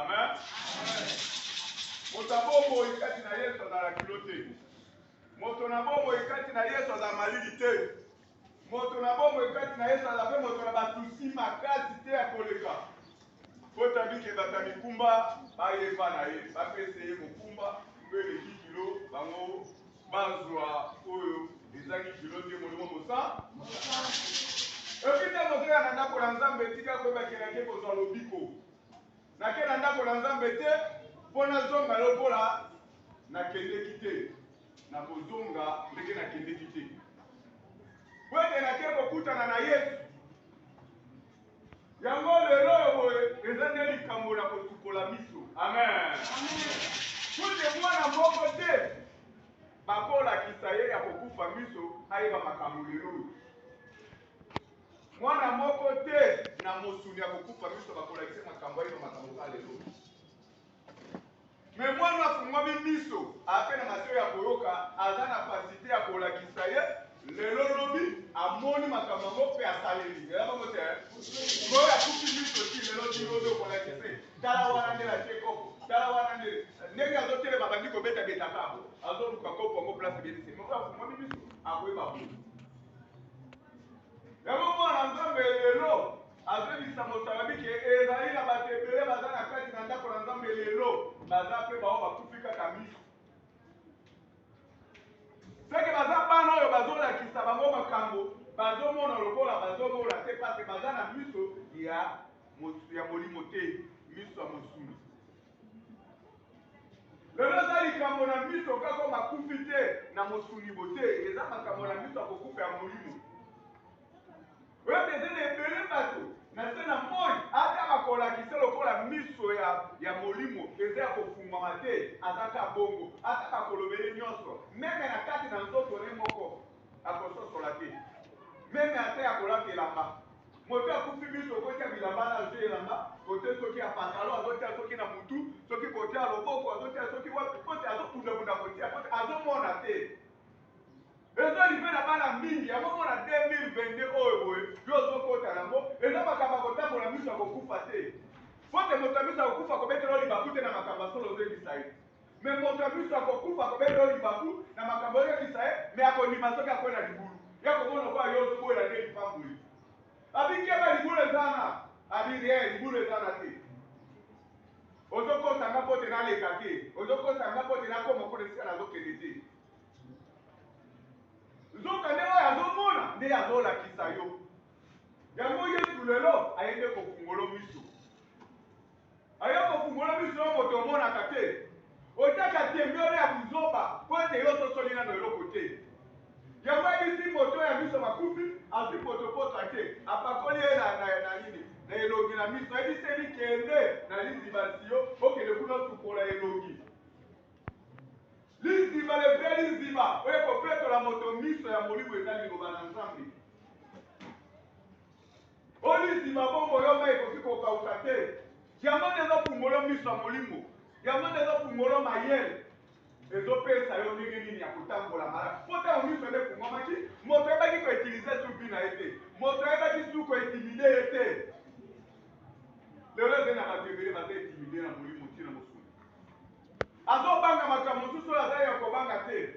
Amen. Motabombo ikati na Yesu azala kilote. Moto na bombo ikati na Yesu azala malili te. Moto na bombo ikati na Yesu azala pe moto na batusi makasi te ya koleka. Pota bike batamikumba bayeba na ye. Bapese ye mukumba mbele kilo bango bazwa oyo ezangi kilo te molimo mosa. Okita mozoya na ndako na Nzambe tika koyebakela ke kozwa lobiko. Nake na ndako na Nzambe te mpona zonga lokola nakendeki te. Na kozonga ndenge nakendeki te. Wete nake kokutana na Yesu. Yango lelo boye eza nde likambo na kosukola miso. Amen. Kute mwana moko te bakolakisa ye ya kokufa miso ayeba makambo lelo. Mwana moko te na mosuni ya kokufa miso bakolakisa makambo ayeba makambo lelo. Me mwana afungwami miso ape na mateo ya koyoka aza na pasite ya kolakisa ye lelo lobi amoni makambo yango mpe asaleli. Ela bango te ngoyo akufi miso ti lelo ti lobi okolakisa ye tala wana nde atie kopo tala wana nde ndenge azotelema bandi kobeta kabo azoluka kopo yango place ebelisi moko afungwami miso akoyeba boni. Yango mwana Nzambe lelo azebisa mosala bike ezali na bato ebele baza na kati na ndako na Nzambe lelo baza mpe bao bakufi kaka miso. Seke baza bana oyo bazolakisa bango makambo bazomona lokola bazomona te pase baza na miso ya molimo te miso ya mosuni. Lelo eza likambo na miso kaka makufi te na mosuni bote eza makambo na miso ya kokufa ya molimo. Oyo ezele ebele bato na se na moi ata bakolakisa lokola miso ya molimo eza ya kofungwama te azaka bongo ata bakolobele nyonso meme na kati na nzoto ne moko akososola te meme ata ya kolata elamba moto akufi miso okotia bilamba na azwi elamba kote soki ya pantalo azotia soki na mutu soki kotia loboko azotia soki wapi kote azokundakunda kotia kote azomona te. Eza libe na bana mingi yango mona 2022 oyo boye yo ozokota nango eza makambo akotambola miso akokufa te. Fote moto ya miso akokufa akobetela libaku te na makambo asolo ozebisa ye. Me moto ya miso akokufa akobetela libaku na makambo oyebisa ye me akondima soki akwela libulu. Ya komona kwa yo ozoboyela nde lipamboli. Abikeba libulu ezana abirie libulu ezana te. Ozokota nga pote naleka te. Ozokota nga pote nakoma kona esika nazokende te. Nzoka nde oyo azomona nde azolakisa yo. Yango Yesu lelo ayende kofungola miso. Aye kofungola miso yo moto omonaka te. Otaka tembele ya buzoba po ete yo tosoli nano eloko te. Yango ayebisi moto ya miso makufi azwi potopota te apakoli ye na nini na elongi na miso ayebiseli kende na lizibasi yo okende kuna sukola elongi. Liziba le vrai liziba oyo kopetola moto miso ya molimo eza liloba na Nzambe. O liziba bongo yo mai ekoki kokauka te. Yango nde ezofungola miso ya molimo. Yango nde ezofungola mayele. Ezopesa yo ndenge nini ya kotambola malamu. Po ntango miso ende efungwamaki moto ayebaki koutilize suki na ye te. Moto ayebaki su kointimide ye te. Lelo eze na bato ebele baza intimide na molimo ntina mosuni. Azobanga makambo mosusu oyo azali ya kobanga te.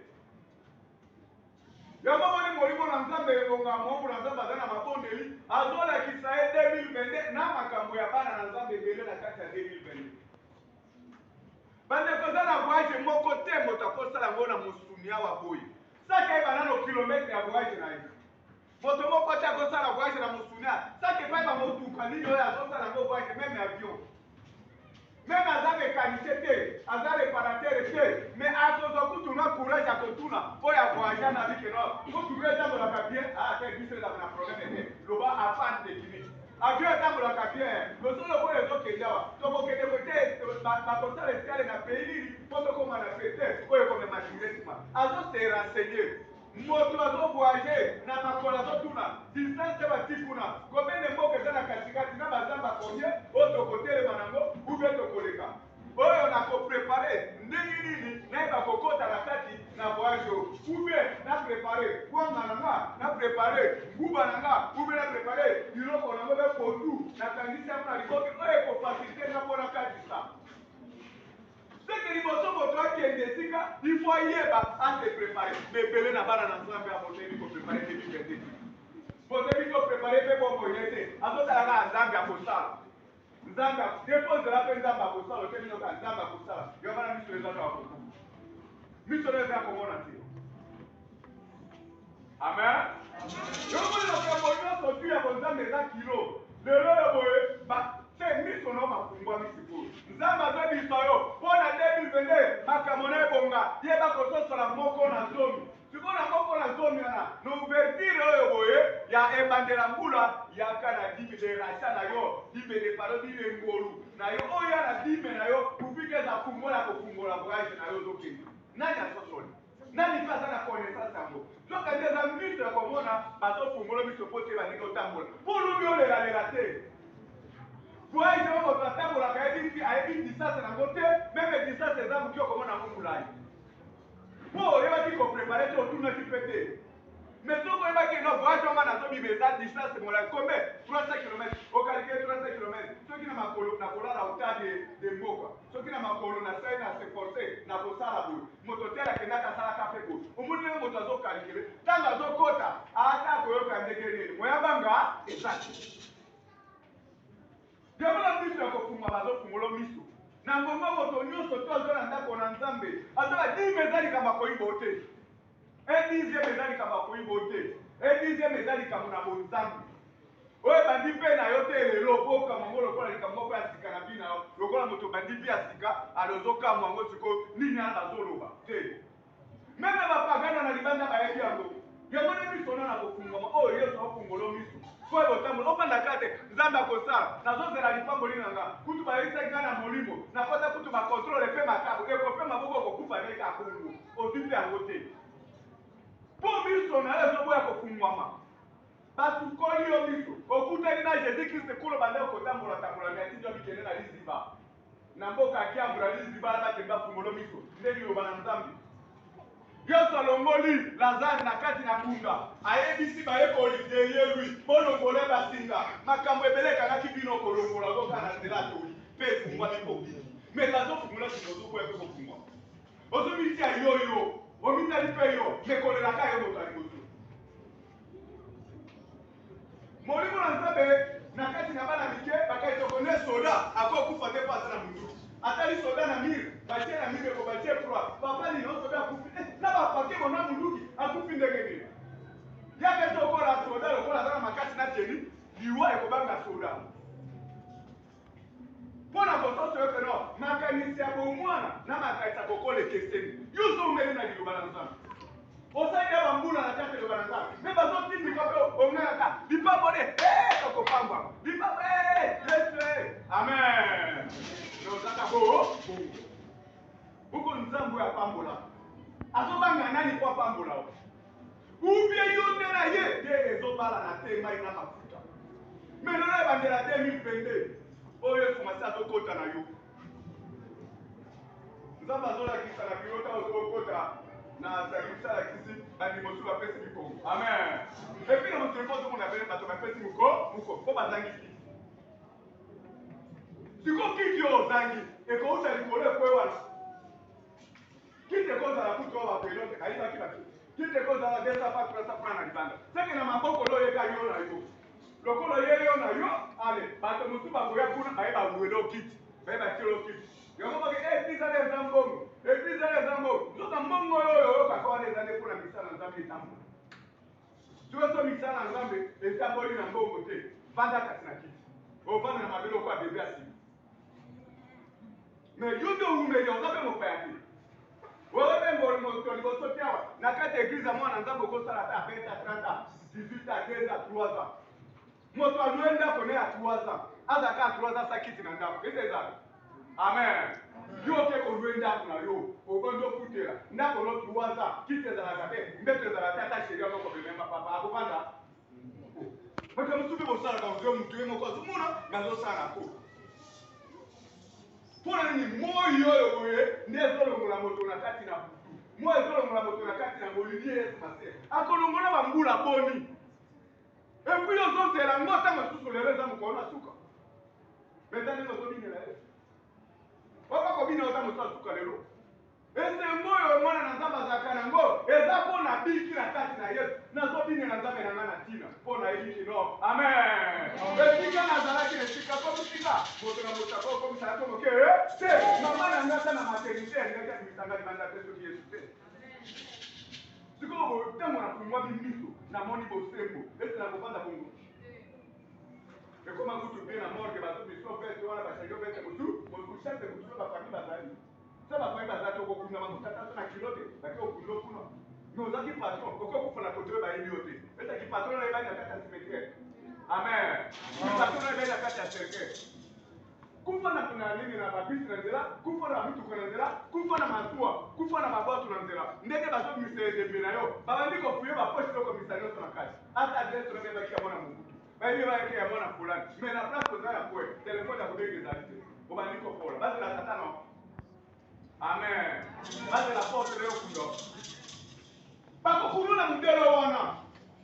Yango moni molimo na Nzambe elonga mombo na Nzambe aza na mabondeli azolakisa ye 2022 na makambo ya bana na Nzambe ebele na kati ya 2022. Bandeko eza na voyage moko te moto akosala yango na mosuni awa boye. Saka yeba nano kilometre ya voyage na ye. Moto moko te akosala voyage na mosuni a saka epayeba motuka nini oyo azosala yango voyage meme avion. Même aza mécanicien te, aza réparateur te, mais akozwa kutuna courage ya kotuna oyo avoyage na bike no. Motuka etambolaka bien, te biso ezaka na problème te. Loba afan technique. Avion etambolaka bien, losolo oyo ezokende awa. Tokokende kote bakosala escale na pays nini mpo tokóma na fete oyo ekomema directement. Azose renseigner. Moto azovoyage na makolo azotuna distance bati kuna komene mboka eza na katikati na bazamba konye oyo tokotelema nango ube tokoleka oyo nakoprepare ndenge nini nayeba kokota na kati na voyage ube naprepare kwanga nanga naprepare nguba nanga ube naprepare biloko nango bepotu nakangisi yango na likoki oyo ekofasilite nga mpona katisa il faut yeba à se préparer. Mais belé n'a pas dans l'ensemble à monter, il faut préparer des libertés. Pour que il faut préparer des bons moyens. À tout à l'heure, Zambia pour ça. Zambia, dépose de la peine Zambia pour ça, le terminal Zambia pour ça. Il y aura mis sur les autres à beaucoup. Mis sur les autres comme on a dit. Amen. Je vous dis que mon nom sorti à vos Zambia des kilos. Le lot, c'est mis son nom à Fumba Missipou. Zamba Zabi Soyo, pour la 2022, Makamone Bonga, Yeba Koso sur la Moko na Zomi. Tu vois la Moko na Zomi, l'ouverture, il y a un banderamboula, il y a un dîme de rachat, dîme de parole, dîme de ngolu. Nayo, oh, il y a la dîme, nayo, pour que la Fumola, pour Fumola, voyage, nayo, zoké. Nanya Sosol. Nani pas la connaissance à vous. Donc, quand des amis de Komona, Bato Fumola, Misso Poté, Baniko Tambola. Pour nous, on les a relatés. Pour aller au Tambola, la Kaïdi, a une distance à côté, même distance des âmes qui ont commandé à Moumoulaï. Pour il va dire qu'on prépare tout le monde qui peut. Mais si on va dire non, voyage on va dans une distance, c'est mon combien 300 km. Au calcul 300 km. Ceux qui n'ont pas colo, n'a pas la hauteur de Mboka. Ceux qui n'ont pas colo, n'a pas se porter, n'a pas ça la boule. Mototel a kena kasala café boule. Au moins les motos calculé. Tant que zo kota, ata koyo kandegere. Moya banga, exact. Diabla miso ko fuma bazo fumulo miso. Na ngoma moto nyonso to azona ndako na Nzambe. Azola 10 mezali kama koyibo te. Un dixième ezali kama koyibo te. Un dixième ezali kama na bonzambe. Oye bandi pe na yo te lelo po kama ngolo kola likambo ko asika na bina lokola moto bandi pe asika alozo kama ngo siko nini azoloba te. Même ba pagana na libanda ba yebi yango. Yango ne biso na kofungwa o yeso ofungolo miso. Kwa botambo opanda kate Nzamba kosala nazozela lipango linanga kutu ba yisa ngana molimo na kota kutu ba contrôle pe makabo e ko pe maboko ko kufa neka kungu odipe yango te. Po biso na yeso boya kofungwama. Batu koli yo biso okutani na Jésus Christ kulo bande kotambola tambola na tijo bikene na liziba. Na mboka akiambula liziba ba temba fungolo miso ndeli yo bana Nzambe. Yoso longoli Lazare na kati na kunda ayebisi bayekoli derrière lui bolongole basinga makambo ebeleka na kibino kolongola goka na nzela toli pe fungwa lipoki mais bazo fungula kimozo ko eko fungwa ozo mitia yoyo omitali pe yo mekolela ka yo moto alibozo molimo na Nzambe na kati na bana mike bakai tokone soda akokufa te pasa na mundu atali soda na mire batie na mire ko batie proa papa ni no soda kufi na ba pake bona munduki akufi ndenge ni yake to ko la soda lo ko la bana makati na teni liwa e ko banga soda pona ko to so ke no makanisi ya bo mwana na makaita ko kole keseni yuso umeli na liwa na Nzambe osaidia bambula na kati lo bana Nzambe me bazo tindi ko pe ongaka lipa bone ko pamba lipa yes amen no zaka bo uko Nzambe ya pambola azobanga nani kwa pambola ubie yote na ye ezobala na te mai na mafuta mais le bandela 2022 oyo fumasa azokota na yo Nzambe azolakisa na bilota ozokota na sakisa la kisi ani mosu ba pesi biko amen et puis na mosu ko tout monde appelle bato ba pesi muko ko bazangi siko kikyo zangi e ko uta likole kwewana kite koza la kuto wa pelote kaiba kibaki kite koza la desa pa presa prana libanda seke na maboko lo yeka yo na yo lokolo yeyo na yo ale bato mutu ba boya kuna baiba luelo kiti baiba kilo kiti yo mo ke pizza de zambongo pizza de zambongo zoka mbongo yo ka kwa de zane kuna misala Nzambe tambo tuwe so misala Nzambe etamboli na mbongo te vanda katina kiti o vanda na mabelo kwa bebe asi mais yudo umeyo Nzambe mo pa yaki wewe bengo mo liboso tiawa na kati église mwana Nzambe ko sala ta 20 30 18 15 3 ans moto aluenda kone ya 3 ans azaka 3 ans sakiti na ndako ezeza amen yo ke ko luenda na yo obondo futela ndako no 3 ans kiteza la gabe mbeteza la tata sheria no ko bemba papa akupanda baka msubi bo sala ka ndio mtu yemo kwa zumuna na zo sala ko pona ni moyo yowe ndezolongola moto na kati na butu moyo ezolongola moto na kati na molili Yesu mase akolongola bambula boni et puis les autres la ngota masusu lelo za mukona suka betani no zobinela Yesu wapa ko bina ota musa suka lelo ese moyo eza mpona biki na kati na yesu nazobinela nzambe na ngai na ntina mpona yebiki no amen esika nazalaki na esika komisika moto na moto akokomisa to moke te mama na ngai ata na maternité alingaki abimisanga libanda te soki yesu te sikoyo ntango nafungwami miso namoni bosembo esi nakofanda bongo ekoma kutu mpe na morgue bazobiso pete wana bashange pete motushate motuso bafami bazali so bafami bazali okokunda mamotata so na kilo te baki okunda okuna mais ozaki patron okoki okufa na kote oyo bayebi yo te ezaki patron oyo ebani na kati ya cimetière amen patron oyo ebani na kati ya cercueil kufa na nini na babisi na nzela kufa na mituka na nzela kufa na masuwa kufa na mabwato na nzela ndenge bazobimisa edembe na yo babandi kofuye baposhi tokomisa nyonso na kati ata adrese oyo ebaki ya mwana mobutu bayebi bayeke ya mwana fulani mais na place oza ya kwe telefone ya kobenga ezali te obandi kofola bazela tata no amen bazela porte leyo kundo bakokulula modele wana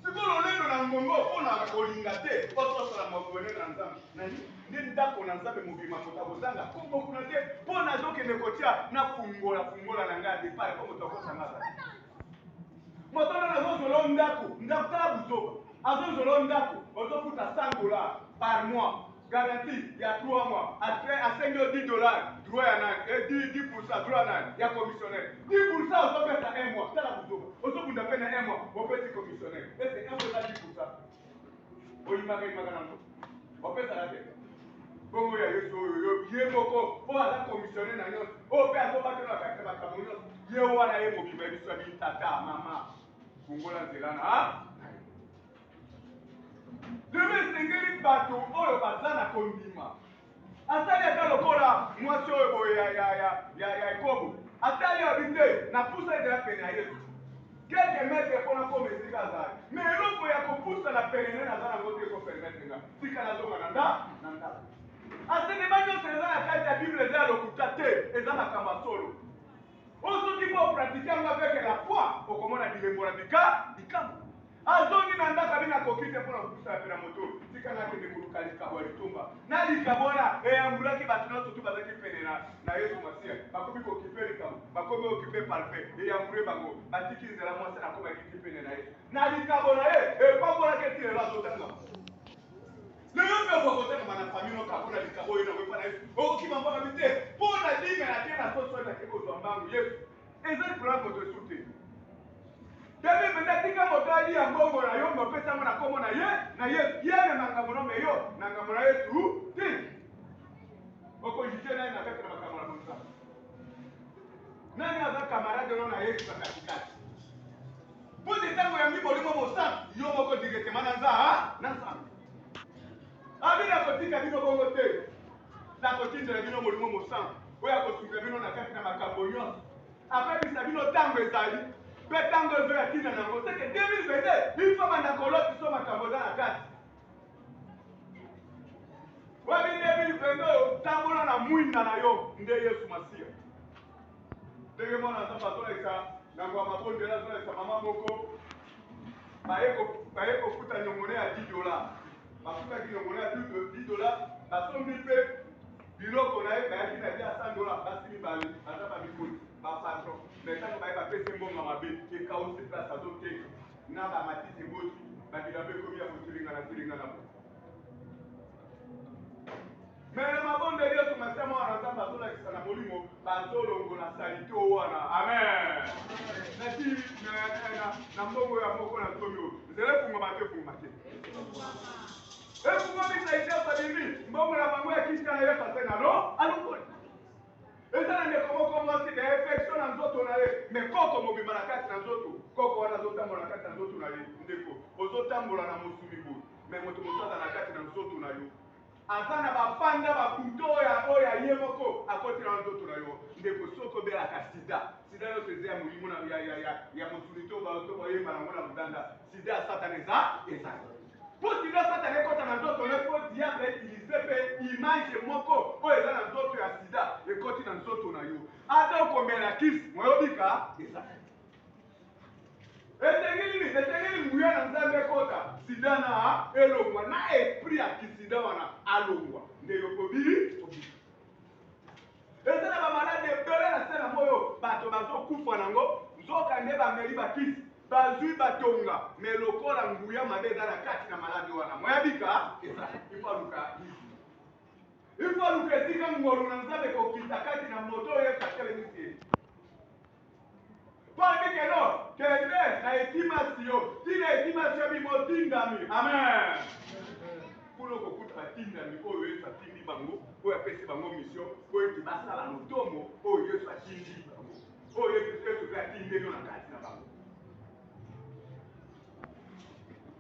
sikolo lelo na ngongo mpona kolinga te ososala mokone na nzambe nde ndako na nzambe mobima moto akozanga kombokuna te mpo nazokende kotia na fungola na ngai ya depart mpo moto akosanga azali moto wana azozolo ndako tala buzoba azozolo ndako ozofuta $100 par mois garantie ya 3 mois asengi yo $10 droit ya nani 10% droit ya nani ya commissionnaire 10% ozopesa 1 mois tala buzoba ozobunda mpe na 1 mois opesi commissionnaire ese 1 mois eza 10% oyimaka nango opesaka te bongo ya yesu oyo ye moko oyo aza commissionnaire na nyonso oyo mpe azobatela bakati makambo nyonso ye wana ye mobima biso ya bitata mama fungola nzela na lelo esengeli bato oyo baza na kondima atali ata lokola mwasi oyo boye ya ekobo atali abi te na pusa ezala pene ya yesu kelke metre mpona koma esika azali me eloko ya kopusa na pene nde naza nango te ekopermetre nga tika nazonga na ndako asenema nyonso eza na kati ya bible eza ya lokuta te eza makambo ya solo oyo soki mpo opratike yango aveke la foi okomona bilembo na bikambo azongi na ndako abi nakoki te mpona kopusa ya pene ya moto tika nakende koluka likabo ya litumba na likabo wana eyambulaki bato nyonso tu bazalaki pene na yesu masiya bakomi kokipe likabo bakomi okipe parfait eyambule bango batiki nzela mwasi nakoma ekiti pene na yesu na likabo na ye epambolaki eti lelo azotanga lelo mpe okokotanga na famille nokabo na likabo oyo nakoyepa na yesu okokima mbanga te mpo na dime na te na soso nakei kozwa mbangu yesu eza lipola moto esu te David menda tika moto ali ya mbongo na yo mopesa mo na komo na Yesu ye na ngambo no meyo na ngambo na Yesu ti oko jije na kati na makambo na Musa nani aza camarade no na Yesu katikati Pote tango ya mbi bolimo mosa yo moko directement na nza abi na kotika bino bongo te na kotinda bino bolimo mosa oya kosunga bino na kati na makambo nyonso après bisa bino tango ezali betango ezo ya tina nango seke 2022 ifo bandakoloti so makambo za na kati wabi 2022 tambola na mwinda na yo nde yesu masiya ndenge mwana nzambe azolekisa nango ya mabondela azolekisa mama moko baye kofuta nyongone ya $10 bafutaki nyongone ya $10 basombi mpe biloko na ye bayaki na dia $100 basi mibale aza bamikoti bapatron na ntango baye bapesi mbongo mabe ekausi place azoteka na bamatiti boti babilamba ekomi ya kotilinga na bo mais mabondeli yesu masiama wana nzambe azolakisa na molimo bazolongola salite o wana amen nati na mbongo ya moko na nzomi oyo nzela efungama te efungama te efungami salite asalimi mbongo na bango ya kisi na ye pase nano alongoli eza na ndeko moko mwasi na infection na nzoto na ye me koko mobima na kati na nzoto koko wana azotambola na kati na nzoto na ye ndeko ozotambola na mosumi boye me moto mosu aza na kati na nzoto na yo aza na bapanda bakuto oyo ya ye moko akoti na nzoto na yo ndeko soki obelaka sida nyonso eza ya molimo ya mosuni to boyemba nango na motanda sida ya satana eza po sida satana ekota na nzoto na po diable utilize mpe image moko oyo eza na nzoto ya sida ekoti na nzoto na yo ata okomela kisi moyobika eza esengeli nguya na nzambe ekota sida na elongwa na esprit ya kisida wana alongwa nde yokobili eza na bamalade ebele na se na moyo bato bazokufa nango soka nde bameli bakisi bazwi batonga me lokola nguya mabe eza na kati na maladi wana moyabika eza ifaluka ifaluka esika ngolu na nzambe kokita kati na moto oyo ekatelemisi ye pambikeno kende na etimasi yo tina etimasi yo bimotindami amen kuna kokuta batindami oyo yesu atindi bango oyo apesi bango mission oyo ete basala lotomo oyo yesu atindi bango oyo yesu mpe atindeno na kati na bango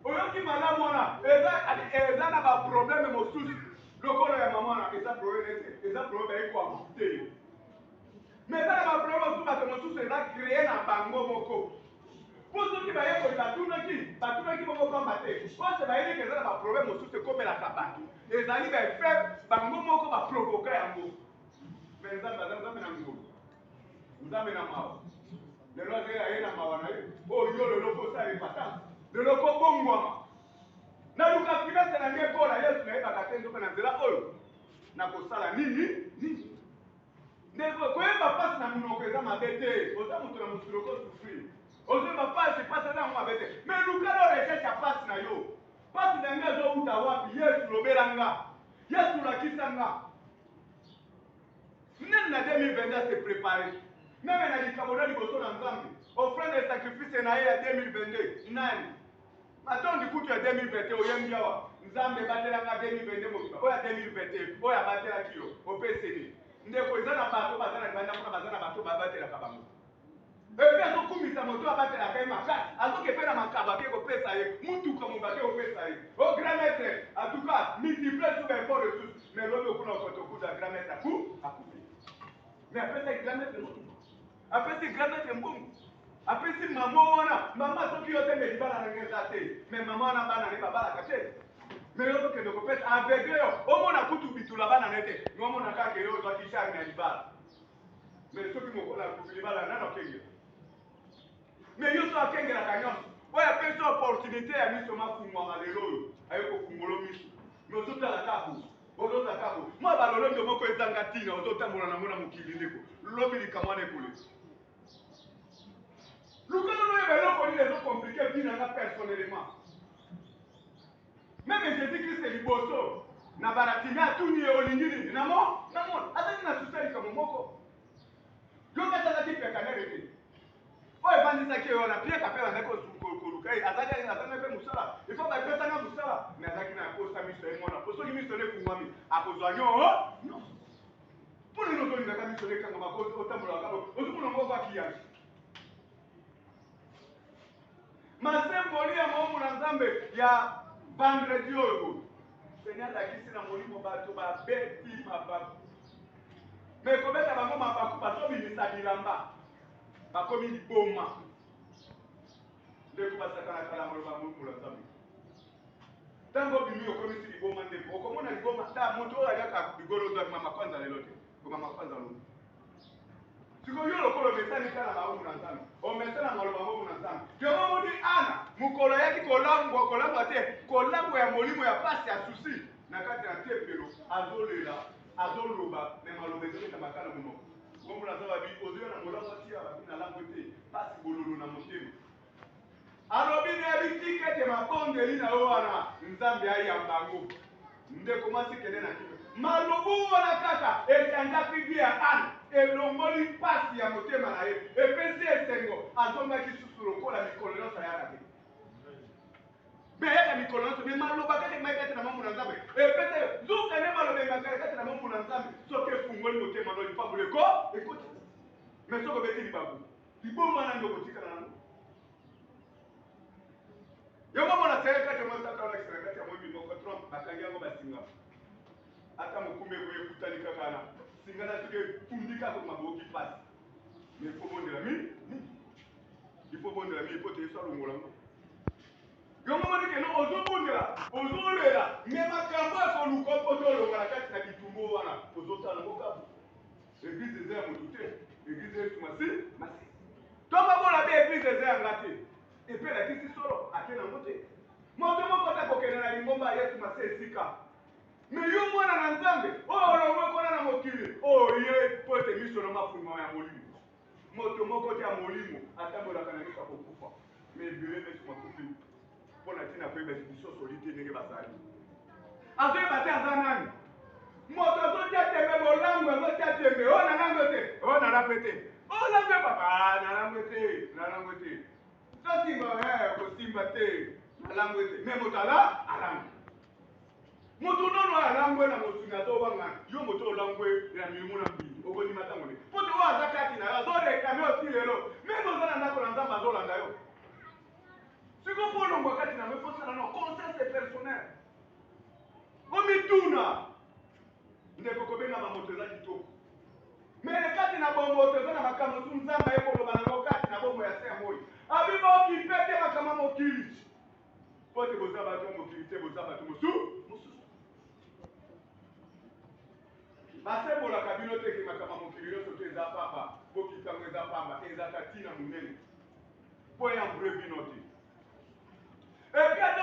oyoki malamu wana eza na baprobleme mosusu lokolo ya mama wana eza probleme ekwama te mais eza na baprobleme mosusu bato mosusu eza kreye na bango moko po soki bayekoli batunaki bongo pamba te pose bayebiki eza na baprobleme mosusu ekomelaka bato ezali baefe bango moko baprovoka yango mais nzambe aza nzambe na ngolu nzambe na mawa lelo azela ye na mawa na ye oyo lelo kosala epatance lelo kobongwama naluka finance na nge mpola yesu nayebaka te nzoka na nzela oyo nakosala nini ndeko koyeba mpasi na monoko eza mabe te oza moto na mosulu okosufrir ozoyeba mpasi eza yango mabe te mais luka lo recherche ya mpasi na yo mpasi na nge ezowuta wapi yesu lobela nga yesu lakisa nga nini na 2022 se prépare meme na likambo na liboso na nzambe offrande ya sacrifice na ye ya 2022 nani matondi kutu ya 2021 oyembi awa nzambe ebatelanga 2022 mokiba oyo ya 2021 oyo abatelaki yo opeseni ndeko eza na bato baza na libanda mpona baza na bato babatelaka bango epe azokumisa moto abatelaka ye makasi azokepe na makabo ake kopesa ye mutuka moto ake kopesa ye o grand maître en tout cas multiplie sur baeffort ressource mais lobi okuna okotokuza grand maître akufi mais apesaki grand maître motuka apesi grand maître mbongo apesi mama wana mama soki yo te me libala na ngeza te mais mama wana bana ne babalaka te mais yo tokende kopesa aveugle yo omona kutu bitula bana ne te nomona kaka yo ozwaki charme ya libala mais soki mokola kutu libala nano akengela mais yo so akengelaka nyonso oyo apesi opportunité ya miso mafungwama lelo oyo aye kofungola miso mais ozotala kako ozota kako mwa balolongo moko ezanga ntina ozotambola nango na mokili ndeko lobi likambo wana ekole lukano loyeba eloko nini ezokomplike ntina nga personnellement meme jésus-christ liboso na baratimi atuni ye olingi nini namona azali na susa likambo moko yo kati azaki pekanere te oyo ebandisaki yo wana pieka mpe bandaki koluka ye azanga mpe mosala ifo bapesanga mosala me azalaki na posa miso ye mwana po soki miso nekungwami akozwa nyonso mpona ino ozolingaka miso nekangama otambolaka ozomona ngo bakiyaki masemboli ya maomu na nzambe ya vendredi oyo seigneur alakisi na molimo bato babeti mabaku me kobeta bango mabaku bazobimisa bilamba bakomi liboma ndeko basakanaka na maloba molimo na nzambe ntango obimi okomisi liboma ndeko okomona liboma ta moto oyo aliaka ligolo ozwakima kwanza lelo te komama kwanza lolo sikoyo lokolo mesanika na maumu na nzambe omesa na maloba momu na nzambe yomomoni ana mokolo ayaki kolangwa te kolangwa ya molimo ya pasi ya susi na kati ya tempelo azolela azoloba me maloba ezokenda makala monoko ngomona aza babi ozoya na molangwa tia babi na langwe te pasi bololo na motema alobi nayebi tika ete mabondeli na yo wana nzambe ayambango ndeko mwasi kende na kino malobu wana kaka etanjaki bie ya ana elongoli mpasi ya motema na ye epesi esengo azongaki susu lokola mikolo nyonso ayaka te me yaka mikolo nyonso me maloba kaka emayaki ate na mambu na nzambe epesi zuka nde maloba emakali kati na mambu na nzambe soki efungoli motema no lipambula ekoti me soki obeti libabu liboma nani okotikala nango yongo mona sere kati mosaka olakisana kati ya moyibi moko trump bakangi yango basingama ata mokumbi ekoye ekutani kaka na singana soki epundi kaka maboki pasi mais ifo bondela mi po te yesu alongola ngo yongo moni keno ozobondela ozolela me makambo ekoluka mpo te olongola kati na bitumbu wana ozotala ngo kabu eglize eza ya motu te eglize yesu masi tomabola be eglize eza yanga te epe lakisi solo ake nango te moto moko ta kokende na lingomba ya yesu masi esika me yo mwana na nzambe oyo olongwe kona na mokili oyo ye po ete miso na mafungama ya molimo moto moko te ya molimo atambolaka na miso akokufa me ebele mesi makufi mpo na ntina koyeba bisoso lite ndenge basali azoyeba te aza nani moto azotia tembe bolango azotia tembe o nalango te o nalango te o lango papa nalango te tosimba kosimba te nalango te me moto alango moto nono alangwe na mosungi azobanga yo moto olangwe na milimo na mbili okondima ntango ne mpo te oyo aza kati na yo azorekame osi lelo meme oza na ndako na nzambe azolanda yo siko mpo olongwa kati na yo efosala no conscience personnel omituna ndeko kobenga bamoto eza kitoko mele kati na bomoto eza na makambo tu nzambe ekoloba nango kati na bomoi ya se ya moi abiba okipe te makambo mokili mpo te boza bato ya mokili te boza bato mosusu basembolaka bino teke makambo mokili nyonso te eza pamba bokitango eza pamba ezaka ntina monene mpo eyambure bino te epi ate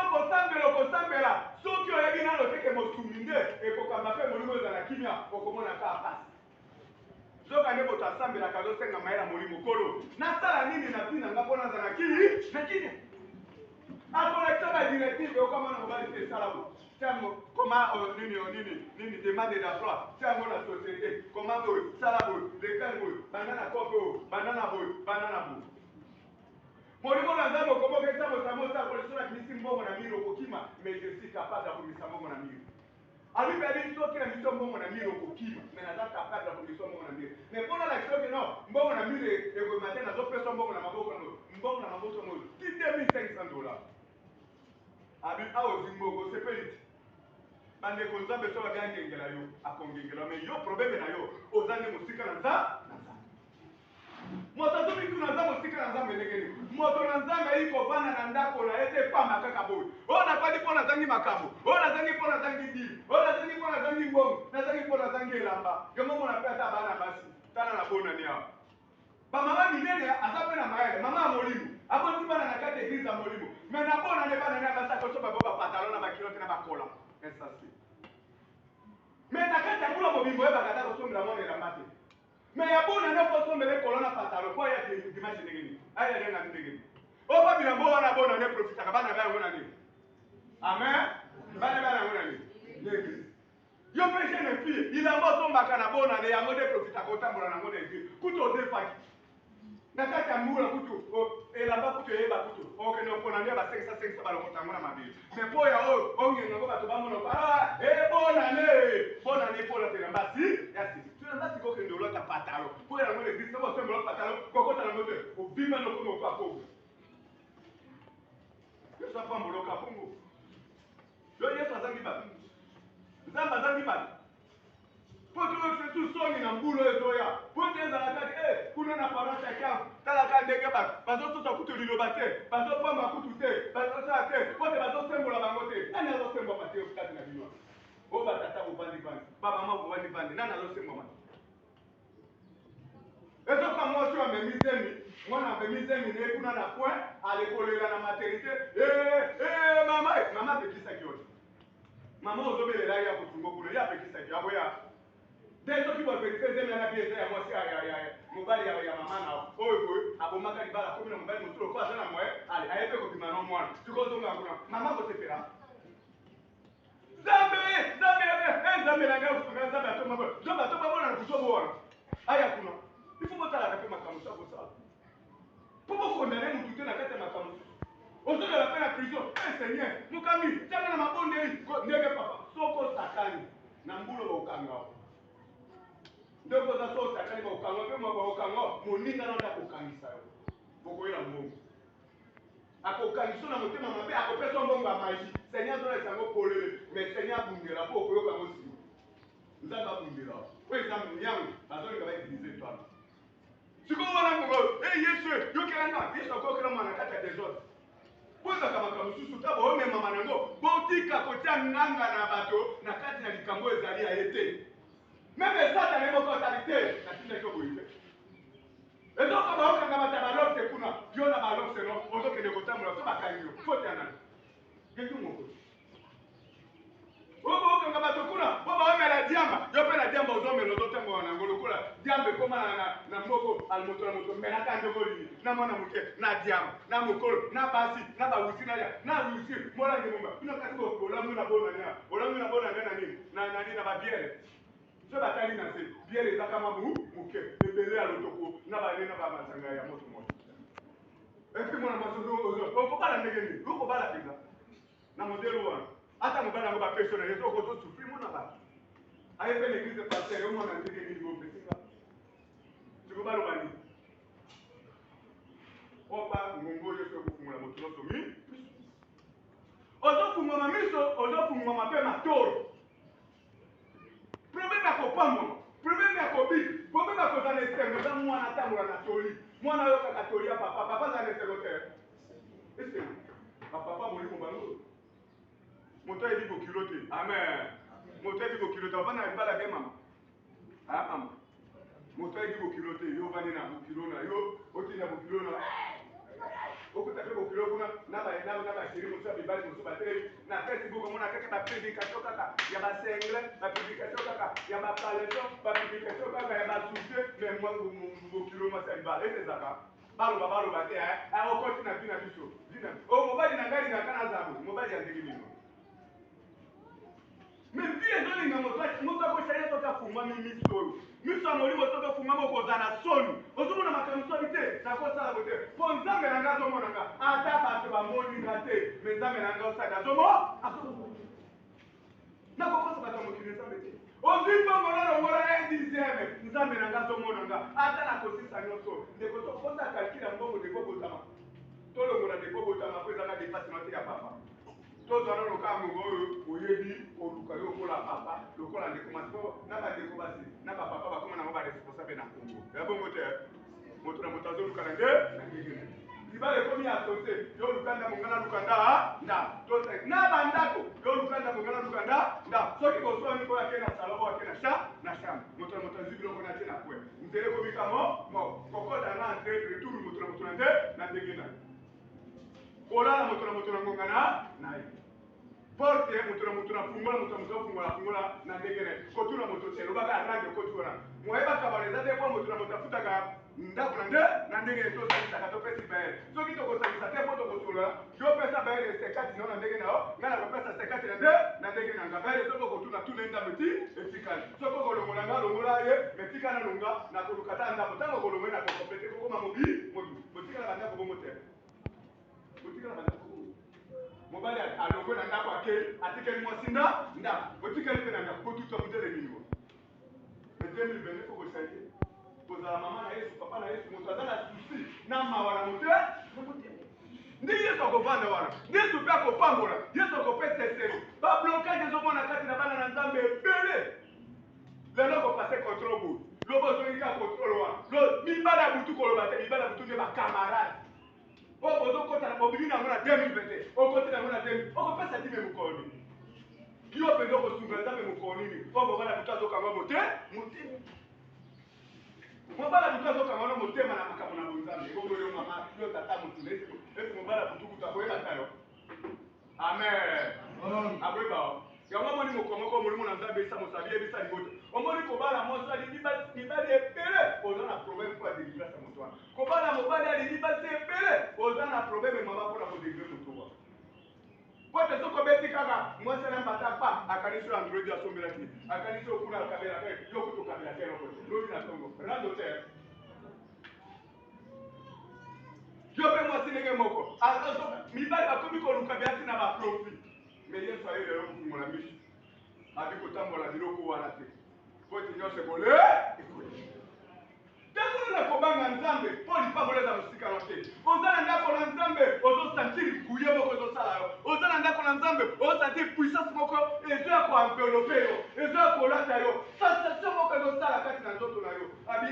okosambela soki oyebi nano teke mosungi nde ekokamba mpe molimo ezala kimia okomona ka pasi zoka nde moto asambelaka azosenga mayele ya molimo kolo nasala nini na ntina nga mpo nazala na kimia akolekisa badirective okamona mobali te esala bo tiango koma nini demande d'emploi tiango na société koma boye sala boye lekani boye banda na kope oyo banda na boye banda na boye molimo na nzambe okomokesa mosamosa akolesa na kimisi mbongo na mire okokima mais je suis capable ya komisa mbongo na mire abibi abi soki na miso mbongo na mire okokima mais naza capable ya komisa mbongo na mire mais mpona lakisi oki no mbongo na mire ekomima te nazopesa mbongo na maboko yango mbongo na maboko yango ti $2500 abi aozi mbongo osepeli te bandeko nzambe so babi angengela yo akongengela mais yo probleme na yo oza nde mosika na nzambe moto azomikuna aza mosika na nzambe ndenge nini moto na nzambe ayi kovanda na ndako na ye te pamba kaka boye oyo nafandi mpo nazangi makambo oyo nazangi mpo nazangi dili oyo nazangi mpo nazangi mbongo nazangi mpo nazangi elamba yango mona mpe ata bana basi tala na bonani awa bamama minene aza mpe na mayele mama ya molimo aboti bana na kati eglize ya molimo me na bonane bana ne basakoso babo bapatalo na bakilote na bakola insasi me na kati ya mbula mobimbo oyebaka ata kosombela mwana elamba te me ya bonane okosombela ekolo na patalo po ya dimanche ndenge nini aya ndenga ndenge nini o babila mbo wana bonane profitaka bana ba yango na nini amen bana ba yango na nini l'église yo mpe jeune fille ilamba osombaka na bonane yango nde profitaka otambola nango na église kutu odefaki na kati ya mbula kutu elamba kutu eyeba kutu okende opona nde ba500 balokota yango na mabele me mpo ya oyo ongenga yango bato bamona bonane epolatela mbasi yasi tuna mbasi kokende olota patalo mpo yango na église soko osembola patalo kokota nango te obima nokoma okakobo yesu apamboloka bongo yo yesu azangi bato nzambe azangi bato po toyokise tu songi na mbula oyo ezoya po te ezala kati kuna na paroisse ya kamp talaka ndenge bato bazososa kutu liloba te bazopamba kutu te bazosala te po te bazosembola bango te nani azosembwama te kati na bino oyo batata bovandi-vandi bamama bovandi-vandi nani azosembwama te ezoka mwasi amemi zemi mwana amemi zemi ne kuna na point alekolela na maternité mama apekisaki oyo mama ozobelela ye ya kotungo kuna ye apekisaki aboya nde soki bapekisa zemi ana bi eza ya mwasi mobali ya mama na oyo boye abomaka libala komi na mobali motulu ko aza na moye aye mpe kobima na mwana sikozonga kuna mama kosepela nzambe nanga kosunga nzambe atomba nzambe atomba bona na kuzobo wana aya kuna ifo botalaka mpe makambo so akosala mpo bokondane motu te na kati ya makambo ozozala mpe na prison seigneur mokami tianga na mabonde ndenge papa soko sakani na mbula baokanga ndenge oza so osakani baokanga mpe baokanga moninga nanda akokangisa yo bokoyela mbongo akokangisa na motema mabe akopesa mbongo ya magi seigneur azolesa yango polele mais seigneur abundela mpo okoyoka yango sio nzambe abundela oyo eza nyango bazolinga bautilize twana sikoyo wana mongo yesu yokelanga yesu akokela mwana kati ya desordre po ezaka makambo mosusu ta boomemama nango botika kotia nganga na bato na kati na likambo ezali ya ye te meme satana ye moko otali te natindaki oboyi te ezoka baokanga bata balokse kuna yo na balokse no ozokende kotambola so bakangi yo fote ya nani gengi moko oyo bookanga bato kuna po baomela diamba yo mpe na diamba ozomela ozotambola nango lokola diamba nzambe koma na moko almoto na moto mena kande bolini na mwana muke na diama na mokolo na basi na bawusi na wusi mola ngomba ino kasi ko olamu na bona ngana nini na babiere so batali na se biere ezaka mamu muke ebele alotoko na bale na ba masanga ya moto moto epi mwana masozo ozo ko bala ndenge ni ko bala pina na modelo wana hata mobala ngo ba persona yeso ko to souffrir mona ba aye pe l'église pasteur yo mwana ndenge ni go pesinga tu bala bani opa ngongo yeso ko kumula moto no somi ozo kumwa miso ozo kumwa mape matoro problème yako pamwa problème yako bi problème yako za nesengo za mwana tamula na toli mwana yo kaka toli ya papa za nesengo te ese papa moli mo bango moto edi ko kilote amen moto edi ko kilote bana libala be mama mama moto edi ko kilote yo bani na ko kilona yo oti na ko kilona okuta pe ko kilona na ba shiri mo sabi bali mo so batele na Facebook mo na kaka ba prédication kaka ya ba sengle ba prédication kaka ya ba paleso ba prédication kaka ya ba souffle mais moi mo kilona sabi bali ese zaka balo ba te o koti na bina biso dina o mobali na ngali na kana zabu mobali ya ndigi mino mais vie ezolinga moto akosala soki afungwami miso oyo miso ya molimo soki afungwami okozala na soni ozomona makambo soni te nakosala bo te mpo nzambe na ngai azomona nga ata bato bamoni nga te me nzambe na ngai osali nakokosa bato ya mokili nzambe te ozwi mbongola longola 1/10 nzambe na ngai azomona nga ata nakosisa nyonso ndeko tokosa kalkila mbongo dekobotama tolongola dekobotama mpo ezaka depasi na te ya papa tozwana lokambo oyo oyebi oluka yo lokola papa lokola ndeko masipo na bandeko basi na bapapa bakoma nango baresponsable na kongo ya bongo te moto na moto azoluka na nde libala ekomi asose yo lukanda mongana lukanda na bandako yo lukanda mongana lukanda soki koswani ko yake na salon ake na chambre moto na moto azwi biloko na te na kwe nzele komikamo kokota na entre retour moto na moto na nde na ndenge na kolala moto na ngongana na ye porte moto na fungola na ndenge na kotuna moto te lobaka arande kotuna moyebaka baleza te po moto na moto afutaka ndako na nde na ndenge tosalisa topesi bayele soki tokosalisa te po tokosolola yopesa bayele sekati nao na ndenge nao ngai nakopesa sekati na ndenge na nga bayele soki okotuna tuna endambo ti etikali soki okolongola nga longola ye metika na longa nakoluka ta ndambo ntango okolongola na kokompete kokoma mobi botikala bandako bongo te botikala bandako mobali alongo na ndako ake atikeli mwasi ndako botikeli mpe na ndako kotuta mutele minimo me 2022 kokosaye kozala mama na yesu papa na yesu moto aza na susi na mawa na mote ndi yesu akovanda wana ndi yesu mpe akopambola yesu akopesa eseni bablokage ezomona kati na bana na nzambe ebele lelo kopase controle board lobo ozongika controle wana mibala ya butu koloba te mibala ya butu nde bakamarade oyo ozokota na mobili nango na 2021 okoti nango na 2000 okopesa dime mokoli yo mpenza okosunga nzambe mokoli nini po mobala butu azokanga motema mobala butu azokanga no motema na makambo na bonzambe bongo yo mama yo tata motuna esi mobala butu kutu akoyebaka yo amen akoyeba yango moni mokomoko molimo na nzambe esa mosabi yebisa liboto omoni kobala mwasi alingi mibali ebele oza na problème mpo adelivreasa moto wana kobala mobali alingi basi ebele oza na problème mama mpona kodelivre moto wana po te soki obeti kaka mwasi na mbata pa akanisi oyo android asombelaki akanisi oyo kuna akabelaka yo kutu okabelaka eloko lobi na tongo rando te yo mpe mwasi ndenge moko mibali bakomi koluka biasi na baprofit mais yesu aye lelo kofungola miso abi kotambola biloko wana te po ete nyonso ekole ntango na kobanga nzambe mpo lipambola eza mosika no te oza na ndako na nzambe ozosantiri guye moko ezosala yo oza na ndako na nzambe ozosantiri puissance moko ezo ya koenvelope yo ezo ya kolata yo sensation moko ezosala kati na nzoto na yo abi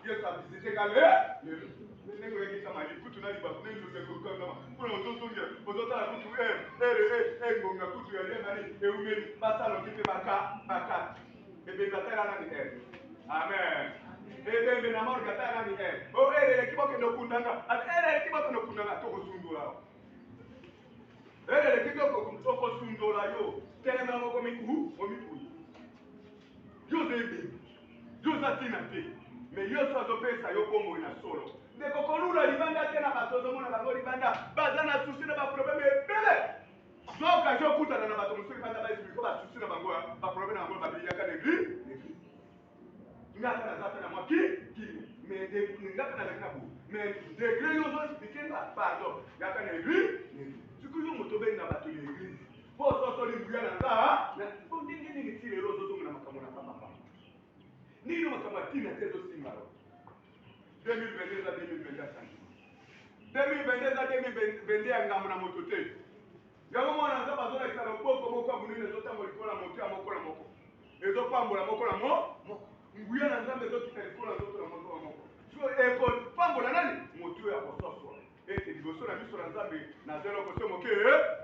yesu abisite ka lelo ndenge oyekisa mali kutu na libaku ndenge ozekolukangama mpona ozozongia ozotala kutu ngonga kutu ya liangani eumeli basaloki mpe bakata ebembi atala nani amen ebembi na morge atala nani o eleki bokende okundanga eleki bokende okundanga tokosundola eleki tokosundola yo telema moko omikuyi yo oza ebembi yo oza tina te mais yo so azopesa yo bongo na solo ndeko kolula libanda te na bato ozomona bango libanda baza na susi na baproblème ebele soka zokutana na bato mosusu libanda baexplike basusi na bango baproblème na bango babiyaka na église ngaka naza mpe na mwa kimi mais ngaka nazali na bo mais degré yo ozoexplike nga pardon ngaka na église sikoyo yo moto obengi na bato ya église po ososoli nguya na nza po ndenge ndenge ti lelo ozozonga na makambo na papa nini makambo ya ntina te ezosimba yo 2022 eza 2022 2022 eza 2022 ya ngambo na moto te yango mwana nzambe azolakisa loboko moko ya monene ezotambola likolo ya moto ya moko na moko ezopambola moko na moko nguya na nzambe ezokita likolo ya nzoto na moto na moko ekopambola nani moto oyo akososwa ete liboso na miso na nzambe naza eloko so moke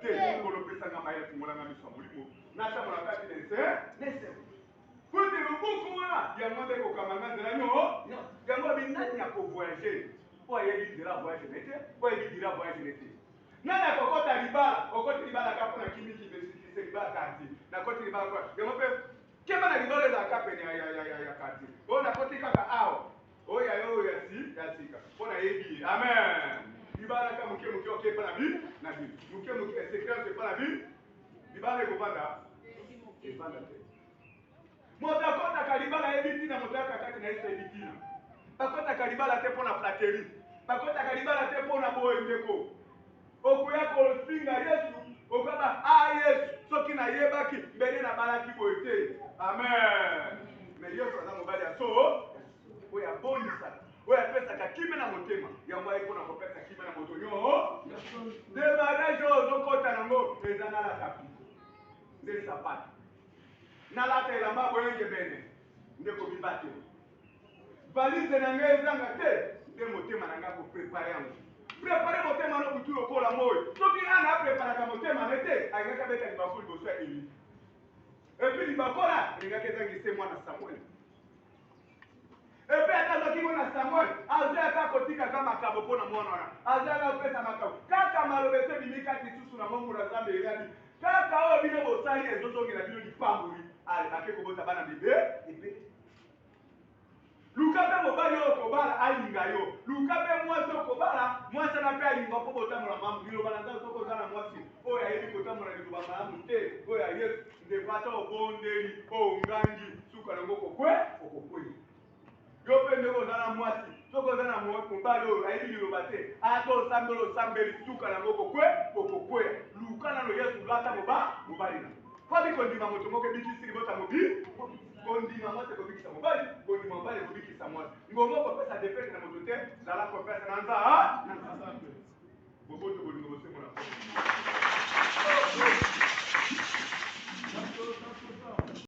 te kolopesanga mayele fungolanga miso ya molimo natambola kati nese pote loboko wana yango nde kokamanga nzela yango binani ya kovoyage po ayebi nzela voyage nete po ayebi dira voyage nete nani akokota libala okoti libala ka mpona kimiki besikise libala kati nakoti libala kwa yango mpe keba na libala ezalaka pene ya kati oyo nakoti kaka awa oyo yayo ya sika mpo nayebi amen libala ka moke moke oke mpa na bino moke moke esekrance mpa na bino libala ekovanda evanda te moto akotaka libala ayebi ntina moto yaka kati na yesu ayebi ntina bakotaka libala te mpo na flateri bakotaka libala te mpo na boye ndeko okoya kosinga yesu okoba yesu soki nayebaki mbele nabalaki boye te amen mais yesu aza mobali ya so oyo abonisaka oyo apesaka kime na motema yango ayi mpona kopesa kime na moto demarage oyo ozokɔta nango eza nalata piko nde sapatu nalata elamba boyenge bene nde kobiba te valise na ngai ezanga te nde motema na ngai koprepare yango prepare motema no butu lokola moyo soki ana apreparaka motema ne te alingaki abeta libaku liboso ya eli epuis libakola alingaki ezangise mwana samuel epuis ata soki mwana samuel azalaka kotikaka makambo mpo na mwana wana azalaka kopesa makambo kaka maloba ete ebimi kati susu na mongo na nzambe eyabi kaka oyo bino bosali ezozongela bino lipamboli ake kobota bana bebe ebele luka mpe mobali oyo kobala alinga yo luka mpe mwasi oyo kobala mwasi ana mpe alinga mpo botambola malamu liloba na nzambe soki oza na mwasi oyo ayebi kotambola liloba malamu te oyo ya yesu ndeko ata obondeli oyo ngangi suka nango okokwei yo mpe ndeko oza na mwasi soki oza na mobali oyo ayebi liloba te ata osambeli osambeli suka nango okokweya luka nano yesu lata mobali na fadi kondima moto moko ebikisi libota mobi kondima mwasi ekobikisa mobali kondima mobali ekobikisa mwasi ngongo kopesa defete na moto te zala kopesa na nzambe boboto bolingo bosemona